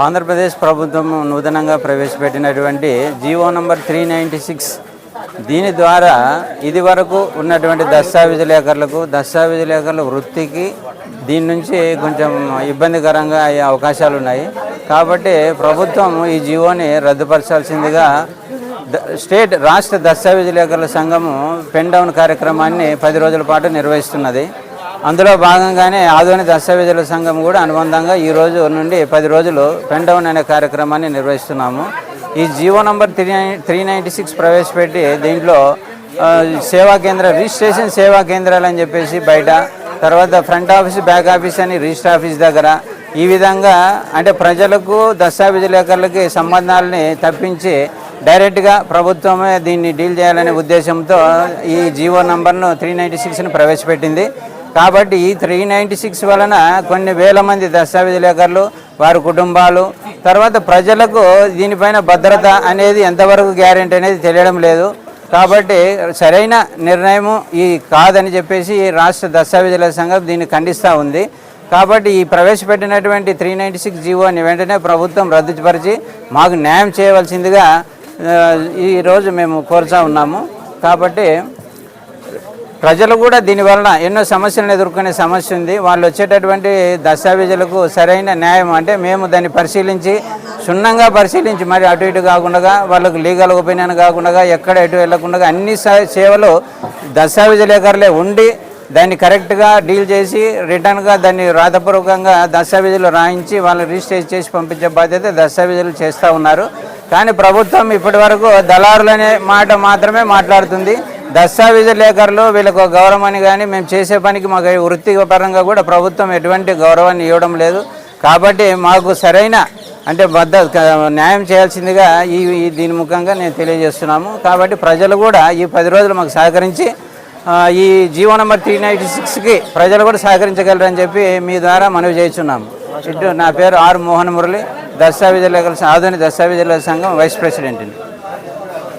ఆంధ్రప్రదేశ్ ప్రభుత్వం నూతనంగా ప్రవేశపెట్టినటువంటి జీవో నంబర్ 396 దీని ద్వారా ఇది వరకు ఉన్నటువంటి దస్తావేజు లేఖర్ల వృత్తికి దీని నుంచి కొంచెం ఇబ్బందికరంగా అయ్యే అవకాశాలు ఉన్నాయి. కాబట్టి ప్రభుత్వం ఈ జీవోని రద్దుపరచాల్సిందిగా రాష్ట్ర దస్తావేజు లేఖర్ల సంఘము పెన్ డౌన్ కార్యక్రమాన్ని 10 రోజుల పాటు నిర్వహిస్తున్నది. అందులో భాగంగానే ఆధునిక దస్తావేజుల సంఘం కూడా అనుబంధంగా ఈ రోజు నుండి 10 రోజులు పెన్ డౌన్ అనే కార్యక్రమాన్ని నిర్వహిస్తున్నాము. ఈ జీవో నంబర్ 396 ప్రవేశపెట్టి దీంట్లో సేవా కేంద్ర రిజిస్ట్రేషన్ సేవా కేంద్రాలు అని చెప్పేసి బయట, తర్వాత ఫ్రంట్ ఆఫీస్ బ్యాక్ ఆఫీస్ అని రిజిస్టర్ ఆఫీస్ దగ్గర, ఈ విధంగా అంటే ప్రజలకు దస్తావేజు లేఖర్లకి సంబంధాలని తప్పించి డైరెక్ట్గా ప్రభుత్వమే దీన్ని డీల్ చేయాలనే ఉద్దేశంతో ఈ జీవో నంబర్ను 396ని ప్రవేశపెట్టింది. కాబట్టి ఈ 396 వలన కొన్ని వేల మంది దస్తావేజు లేఖర్లు, వారి కుటుంబాలు, తర్వాత ప్రజలకు దీనిపైన భద్రత అనేది ఎంతవరకు గ్యారెంటీ అనేది తెలియడం లేదు. కాబట్టి సరైన నిర్ణయము ఈ కాదని చెప్పేసి రాష్ట్ర దస్తావేజుల సంఘం దీన్ని ఖండిస్తూ ఉంది. కాబట్టి ఈ ప్రవేశపెట్టినటువంటి 396 జీవోని వెంటనే ప్రభుత్వం రద్దుపరిచి మాకు న్యాయం చేయవలసిందిగా ఈరోజు మేము కోరుతూ ఉన్నాము. కాబట్టి ప్రజలు కూడా దీనివలన ఎన్నో సమస్యలను ఎదుర్కొనే సమస్య ఉంది. వాళ్ళు వచ్చేటటువంటి దస్తావేజులకు సరైన న్యాయం అంటే మేము దాన్ని పరిశీలించి క్షుణ్ణంగా పరిశీలించి మరి అటు ఇటు కాకుండా వాళ్ళకు లీగల్ ఒపీనియన్ కాకుండా ఎక్కడ ఎటు వెళ్లకుండా అన్ని సేవలు దస్తావేజు లేఖర్లే ఉండి దాన్ని కరెక్ట్గా డీల్ చేసి రిటర్న్గా దాన్ని రాతపూర్వకంగా దస్తావేజులు రాయించి వాళ్ళు రిజిస్టర్ చేసి పంపించే బాధ్యత దస్తావేజులు చేస్తూ ఉన్నారు. కానీ ప్రభుత్వం ఇప్పటి వరకు దళారులనే మాట మాత్రమే మాట్లాడుతుంది. దస్తావేజు లేఖర్లు వీళ్ళకు గౌరవాన్ని కానీ మేము చేసే పనికి మాకు వృత్తిపరంగా కూడా ప్రభుత్వం ఎటువంటి గౌరవాన్ని ఇవ్వడం లేదు. కాబట్టి మాకు సరైన అంటే న్యాయం చేయాల్సిందిగా దీని ముఖంగా నేను తెలియజేస్తున్నాము. కాబట్టి ప్రజలు కూడా ఈ 10 రోజులు మాకు సహకరించి ఈ జీవో నంబర్ 396కి ప్రజలు కూడా సహకరించగలరని చెప్పి మీ ద్వారా మనవి చేస్తున్నాము. నా పేరు ఆర్ మోహన్ మురళి, ఆధునిక దస్తావేజుల సంఘం వైస్ ప్రెసిడెంట్ని.